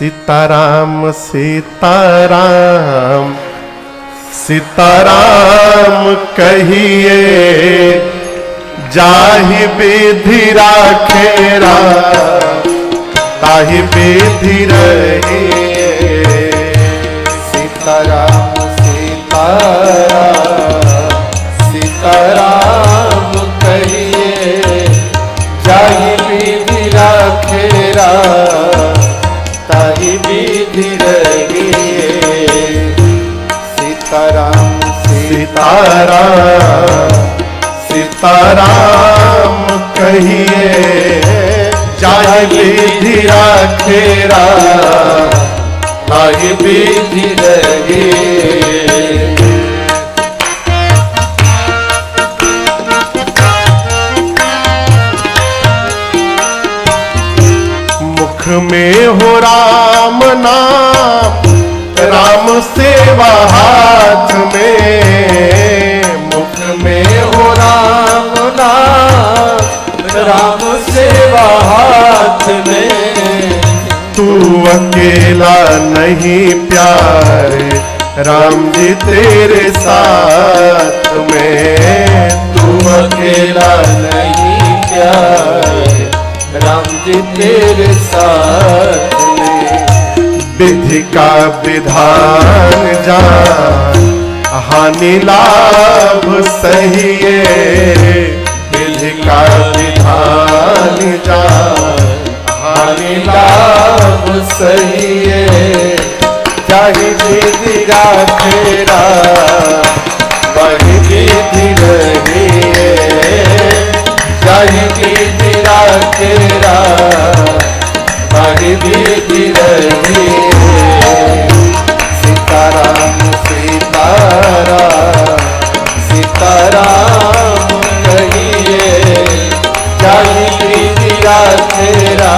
सीताराम सीताराम सीताराम कहिए, जाहि विधि राखेरा ताहि विधि रहिए। सीताराम सीताराम सीताराम कहिए, जाहि विधि राखेरा ताहि विधि रहिए। सीताराम सीताराम सीताराम कहिए, जाहि विधि राखेरा ताहि विधि रहिए। मुख में हो राम नाम, राम सेवा हाथ में। मुख में हो राम नाम, राम सेवा हाथ में। तू अकेला नहीं प्यारे, राम जी तेरे साथ में। तू अकेला नहीं प्यारे, राम जी तेरे साथ में। विधि का विधान जान, हानि लाभ सहिए। विधि का विधान जान, हानि लाभ सहिए। जाहि विधि राखेरा वही विधि रहिए। जाहि विधि राखेरा वही विधि रहिए। सीताराम सीताराम सीताराम कहिए, जाहि विधि राखेरा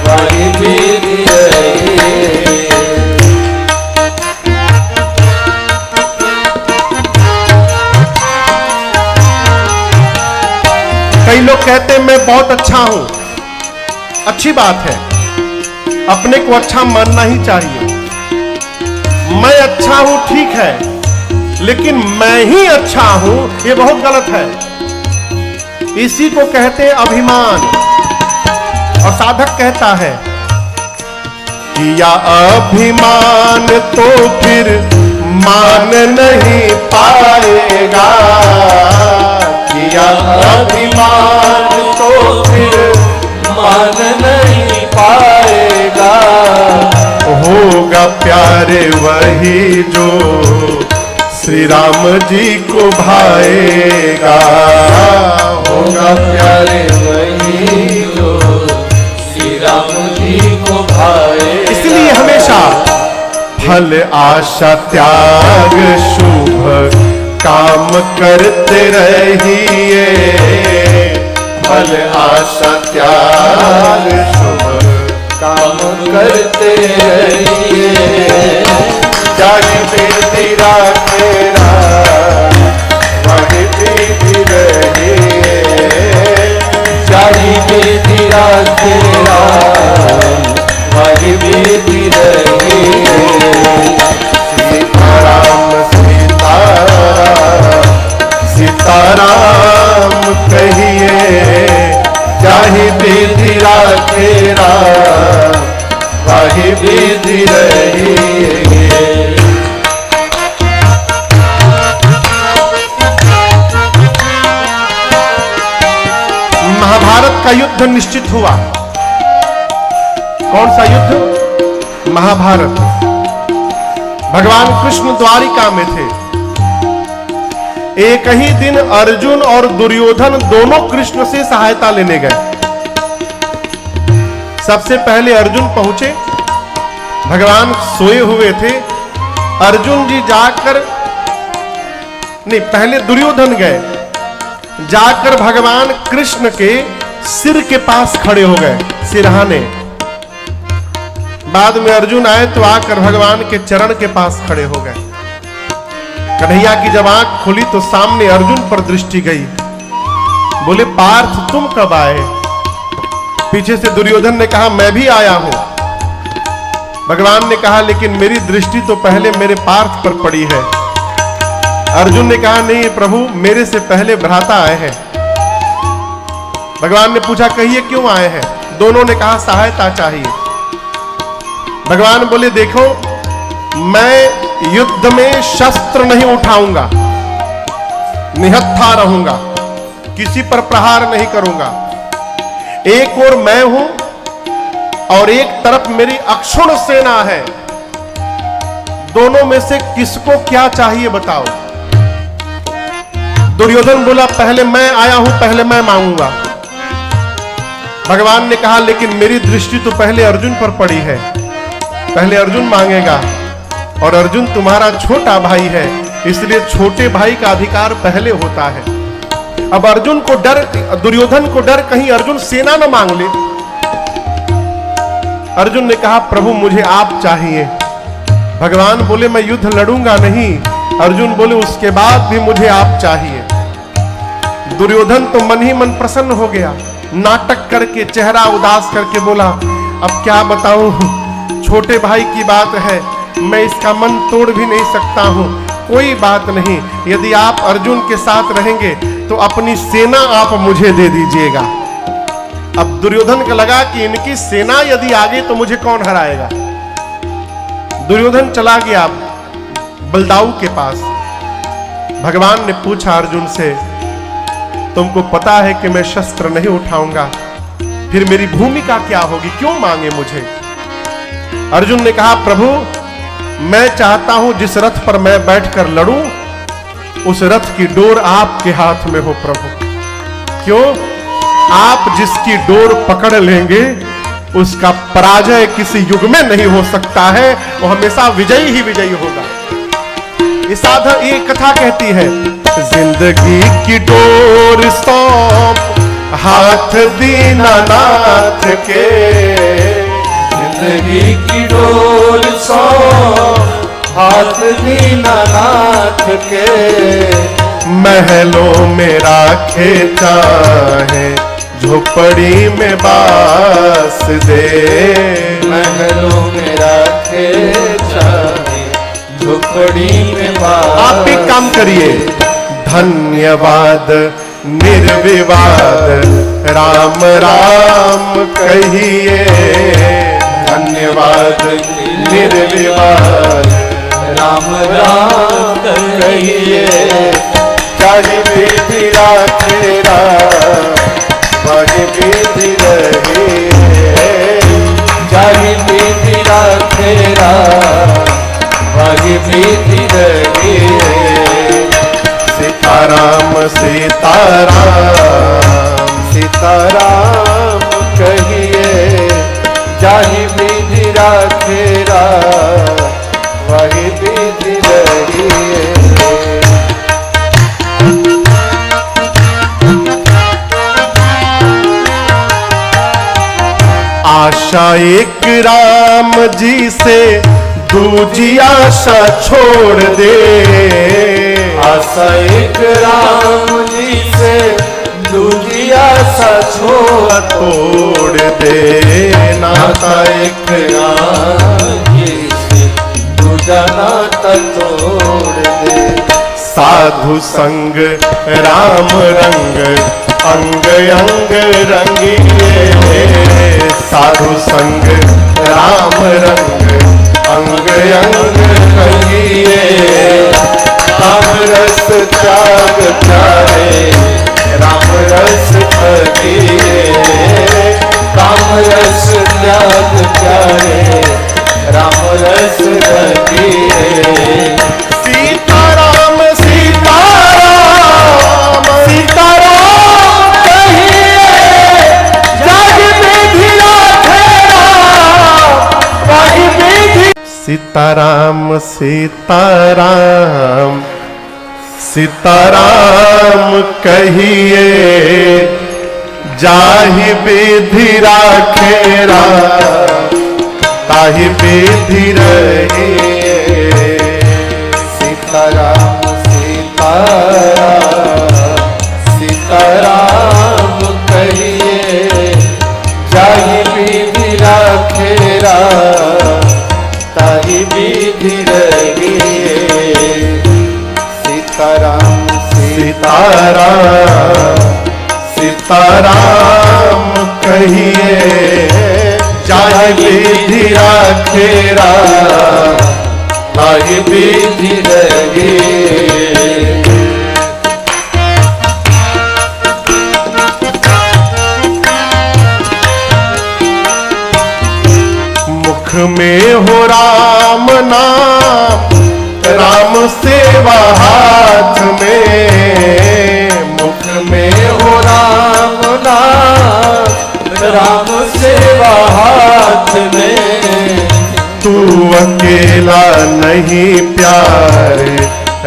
वही विधि रहिए। कई लोग कहते हैं मैं बहुत अच्छा हूं। अच्छी बात है, अपने को अच्छा मानना ही चाहिए। मैं अच्छा हूं ठीक है, लेकिन मैं ही अच्छा हूं ये बहुत गलत है। इसी को कहते हैं अभिमान। और साधक कहता है किया अभिमान तो फिर मान नहीं पाएगा। किया अभिमान तो फिर मान नहीं पाएगा। होगा प्यारे वही जो श्री राम जी को भाएगा। होगा प्यारे वही जो श्री राम जी को भाए। इसलिए हमेशा फल आशा त्याग शुभ काम करते रहिए। फल आशा त्याग शुभ काम करते रहिए। जाहि विधि राखेरा वही विधि रहिए। जाहि विधि राखेरा वही विधि रहिए। सीताराम सीताराम सीताराम कहिए, जाहि विधि राखेरा वही विधि रहिए। महाभारत का युद्ध निश्चित हुआ। कौन सा युद्ध? महाभारत। भगवान कृष्ण द्वारिका में थे। एक ही दिन अर्जुन और दुर्योधन दोनों कृष्ण से सहायता लेने गए। सबसे पहले अर्जुन पहुंचे। भगवान सोए हुए थे। अर्जुन जी जाकर नहीं, पहले दुर्योधन गए। जाकर भगवान कृष्ण के सिर के पास खड़े हो गए सिरहाने। बाद में अर्जुन आए तो आकर भगवान के चरण के पास खड़े हो गए। कन्हैया की जब आंख खुली तो सामने अर्जुन पर दृष्टि गई। बोले पार्थ तुम कब आए? पीछे से दुर्योधन ने कहा मैं भी आया हूं। भगवान ने कहा लेकिन मेरी दृष्टि तो पहले मेरे पार्थ पर पड़ी है। अर्जुन ने कहा नहीं प्रभु, मेरे से पहले भ्राता आए हैं। भगवान ने पूछा कहिए क्यों आए हैं? दोनों ने कहा सहायता चाहिए। भगवान बोले देखो, मैं युद्ध में शस्त्र नहीं उठाऊंगा, निहत्था रहूंगा, किसी पर प्रहार नहीं करूंगा। एक ओर मैं हूं और एक तरफ मेरी अक्षुण सेना है। दोनों में से किसको क्या चाहिए बताओ? दुर्योधन बोला पहले मैं आया हूं, पहले मैं मांगूंगा। भगवान ने कहा लेकिन मेरी दृष्टि तो पहले अर्जुन पर पड़ी है, पहले अर्जुन मांगेगा, और अर्जुन तुम्हारा छोटा भाई है, इसलिए छोटे भाई का अधिकार पहले होता है। अब अर्जुन को डर, दुर्योधन को डर कहीं अर्जुन सेना न मांग ले। अर्जुन ने कहा प्रभु मुझे आप चाहिए। भगवान बोले मैं युद्ध लड़ूंगा नहीं। अर्जुन बोले उसके बाद भी मुझे आप चाहिए। दुर्योधन तो मन ही मन प्रसन्न हो गया, नाटक करके चेहरा उदास करके बोला अब क्या बताऊं, छोटे भाई की बात है, मैं इसका मन तोड़ भी नहीं सकता हूं। कोई बात नहीं, यदि आप अर्जुन के साथ रहेंगे तो अपनी सेना आप मुझे दे दीजिएगा। अब दुर्योधन को लगा कि इनकी सेना यदि आगे तो मुझे कौन हराएगा। दुर्योधन चला गया बलदाऊ के पास। भगवान ने पूछा अर्जुन से तुमको पता है कि मैं शस्त्र नहीं उठाऊंगा, फिर मेरी भूमिका क्या होगी, क्यों मांगे मुझे? अर्जुन ने कहा प्रभु मैं चाहता हूं जिस रथ पर मैं बैठकर लड़ूं उस रथ की डोर आपके हाथ में हो प्रभु। क्यों? आप जिसकी डोर पकड़ लेंगे उसका पराजय किसी युग में नहीं हो सकता है, वो हमेशा विजयी ही विजयी होगा। ये कथा कहती है जिंदगी की डोर सौंप हाथ दीनानाथ के, जिंदगी की डोर सौंप हाथ दीनानाथ के, महलों में राखे चाहे झोपड़ी में बास दे, महलों में राखे चाहे झोपड़ी में बास। आप एक काम करिए, धन्यवाद निर्विवाद राम राम कहिए, धन्यवाद निर्विवाद राम राम कहिए, चाहे विधि राखे राम वही विधि रहे, चाहे विधि राखे राम वही विधि रहे, सीताराम सीताराम सीताराम कहिए, चाहे विधि राखे राम वही विधि रहिए। आशा एक राम जी से दूजी आशा छोड़ दे, आशा एक राम जी से दूजी आशा तोड़ दे, नाता एक राम जी से दूजा नाता तोड़ दे, साधु संग राम रंग अंग अंग रंगिए, साधु संग राम रंग अंग अंग रंगिए, राम रस त्याग प्यारे राम रस भजिए, राम रस त्याग प्यारे राम रस भजिए, सीताराम सीताराम सीताराम कहिए, जग विधि राखे राम वही विधि। सीताराम सीताराम सीताराम कहिए, जाहि विधि राखे राम ताहि विधि रहिए, सीताराम सीताराम सीताराम कहिए, जाहि विधि राखे राम वही विधि रही। सीताराम सीताराम सीताराम कहिए, जाहि विधि राखेरा वही विधि रही। मुख में हो राम नाम, राम सेवा हाथ में। मुख में हो राम नाम, राम सेवा हाथ में। तू अकेला नहीं प्यारे,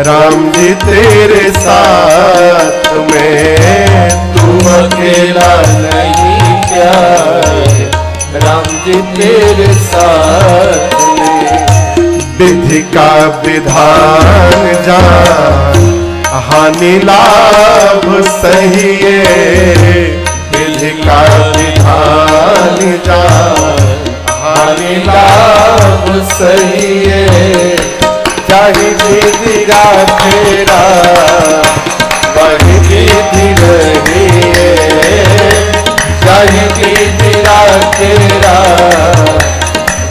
राम जी तेरे साथ में। तू अकेला नहीं प्यारे, राम जी तेरे साथ में। विधि का विधान जान, हानि लाभ सही है। विधि का विधान जान, हानि लाभ सही है। जाहि विधि राखेरा वही विधि रही। जाहि विधि राखेरा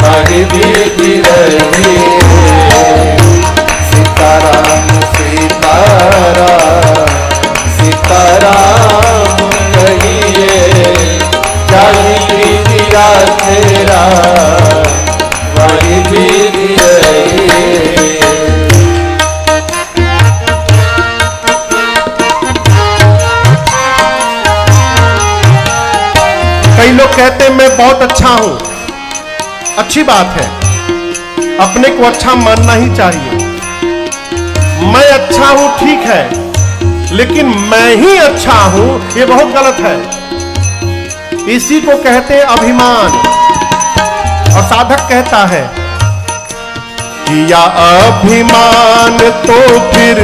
वही विधि रही। सीताराम सीताराम सीताराम कहिए, जाहि विधि राखेरा वही विधि रही। कई लोग कहते हैं मैं बहुत अच्छा हूं। अच्छी बात है, अपने को अच्छा मानना ही चाहिए। मैं अच्छा हूं ठीक है, लेकिन मैं ही अच्छा हूं ये बहुत गलत है। इसी को कहते हैं अभिमान। और साधक कहता है किया अभिमान तो फिर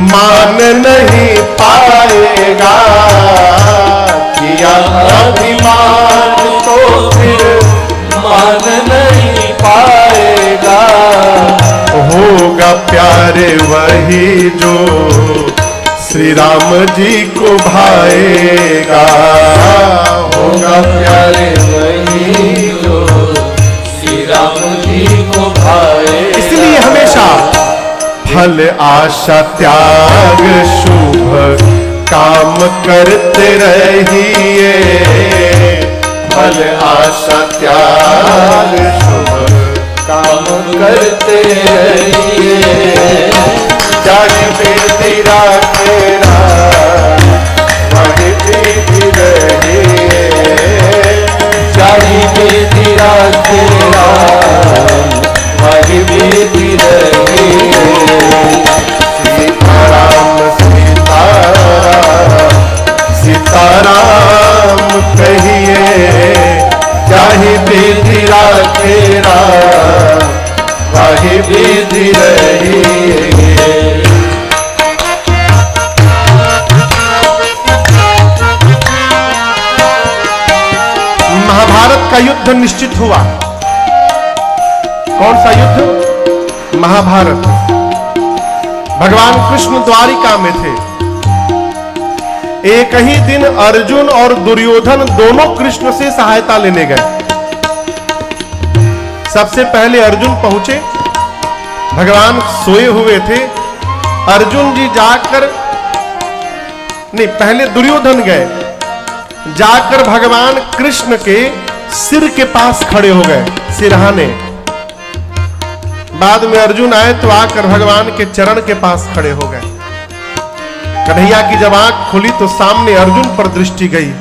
मान नहीं पाएगा। किया अभिमान तो फिर मान नहीं पाएगा। होगा प्यारे वही जो श्री राम जी को भाएगा। होगा प्यारे वही जो श्री राम जी को भाए। इसलिए हमेशा फल आशा त्याग शुभ काम करते रहिए। फल आशा त्याग शुभ काम करते रहिए। जाहि विधि राखेरा वही विधि रहिए। जाहि विधि राखेरा वही विधि रही। सीताराम सीताराम सीताराम कहिए, जाहि विधि राखेरा वही विधि रहिए। महाभारत का युद्ध निश्चित हुआ। कौन सा युद्ध? महाभारत। भगवान कृष्ण द्वारिका में थे। एक ही दिन अर्जुन और दुर्योधन दोनों कृष्ण से सहायता लेने गए। सबसे पहले अर्जुन पहुंचे। भगवान सोए हुए थे। अर्जुन जी जाकर नहीं, पहले दुर्योधन गए। जाकर भगवान कृष्ण के सिर के पास खड़े हो गए सिरहाने। बाद में अर्जुन आए तो आकर भगवान के चरण के पास खड़े हो गए। कन्हैया की जब आंख खुली तो सामने अर्जुन पर दृष्टि गई।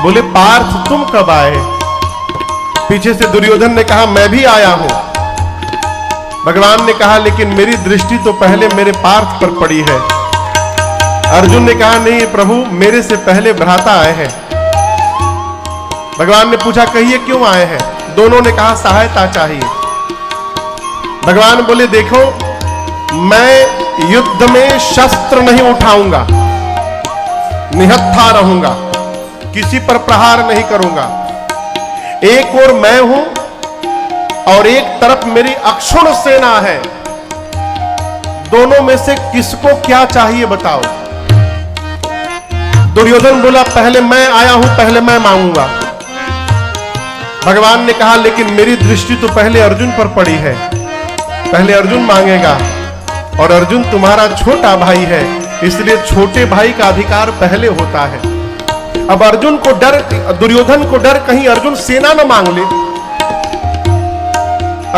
बोले पार्थ तुम कब आए? पीछे से दुर्योधन ने कहा मैं भी आया हूं। भगवान ने कहा लेकिन मेरी दृष्टि तो पहले मेरे पार्थ पर पड़ी है। अर्जुन ने कहा नहीं प्रभु, मेरे से पहले भ्राता आए हैं। भगवान ने पूछा कहिए क्यों आए हैं? दोनों ने कहा सहायता चाहिए। भगवान बोले देखो, मैं युद्ध में शस्त्र नहीं उठाऊंगा, निहत्था रहूंगा, किसी पर प्रहार नहीं करूंगा। एक और मैं हूं और एक तरफ मेरी अक्षुण सेना है, दोनों में से किसको क्या चाहिए बताओ। दुर्योधन बोला पहले मैं आया हूं, पहले मैं मांगूंगा। भगवान ने कहा लेकिन मेरी दृष्टि तो पहले अर्जुन पर पड़ी है, पहले अर्जुन मांगेगा, और अर्जुन तुम्हारा छोटा भाई है, इसलिए छोटे भाई का अधिकार पहले होता है। अब अर्जुन को डर, दुर्योधन को डर कहीं अर्जुन सेना न मांग ले।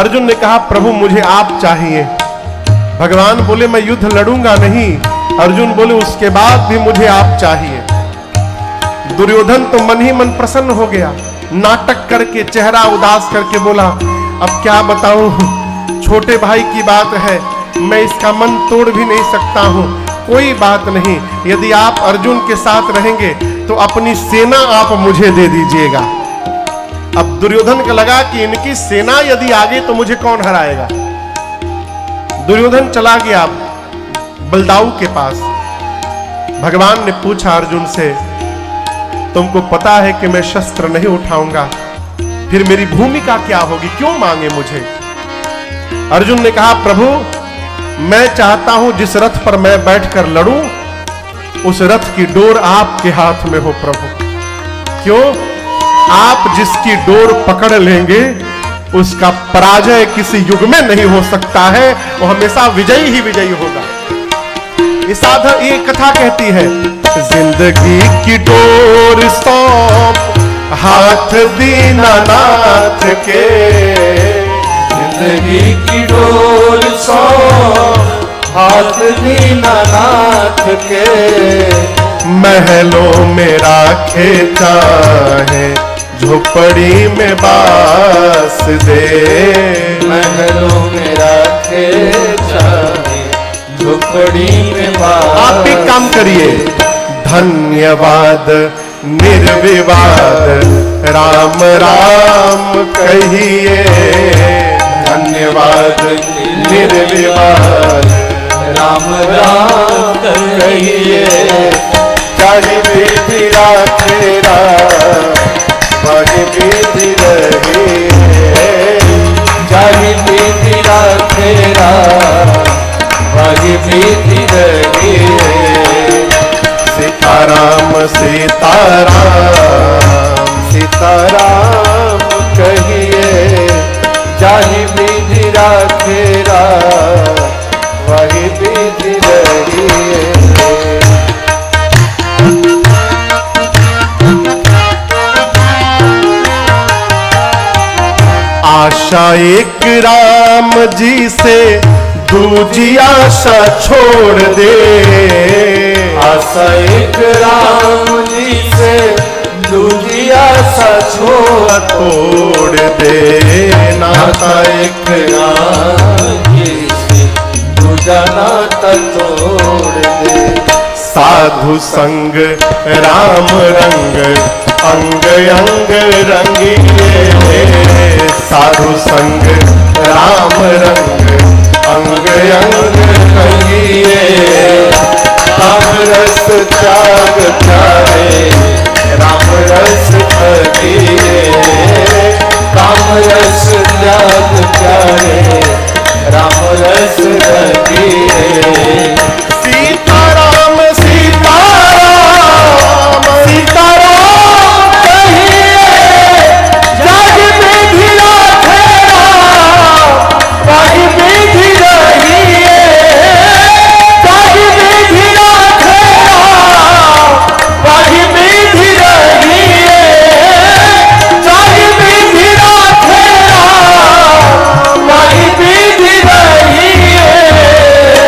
अर्जुन ने कहा प्रभु मुझे आप चाहिए। भगवान बोले मैं युद्ध लड़ूंगा नहीं। अर्जुन बोले उसके बाद भी मुझे आप चाहिए। दुर्योधन तो मन ही मन प्रसन्न हो गया, नाटक करके चेहरा उदास करके बोला अब क्या बताऊं, छोटे भाई की बात है, मैं इसका मन तोड़ भी नहीं सकता हूं। कोई बात नहीं, यदि आप अर्जुन के साथ रहेंगे तो अपनी सेना आप मुझे दे दीजिएगा। अब दुर्योधन को लगा कि इनकी सेना यदि आगे तो मुझे कौन हराएगा। दुर्योधन चला गया बलदाऊ के पास। भगवान ने पूछा अर्जुन से तुमको पता है कि मैं शस्त्र नहीं उठाऊंगा, फिर मेरी भूमिका क्या होगी, क्यों मांगे मुझे। अर्जुन ने कहा प्रभु मैं चाहता हूं जिस रथ पर मैं बैठकर लड़ूं उस रथ की डोर आपके हाथ में हो प्रभु। क्यों, आप जिसकी डोर पकड़ लेंगे उसका पराजय किसी युग में नहीं हो सकता है, वो हमेशा विजयी ही विजयी होगा। ये कथा कहती है जिंदगी की डोर सौंप हाथ दीनानाथ के, जिंदगी की डोर सौंप हाथ दीनानाथ के, महलों में राखे चाहे झोपड़ी में बास दे, महलों में राखे चाहे झोपड़ी में बास। आप एक काम करिए, धन्यवाद निर्विवाद राम राम कहिए, धन्यवाद निर्विवाद राम राम कहिए, चाहे विधि राखे वही विधि रही, चाहे विधि राखे वही विधि रही, सीताराम सीताराम सीताराम कहिए, चाहे विधि राखे वही विधि रही। आशा एक राम जी से दूजी आशा छोड़ दे, आशा एक राम जी से दूजी आशा छोड़ दे, नाता एक राम जी से दूजा नाता तोड़ दे, साधु संग राम रंग अंग अंग रंगिए, साधु संग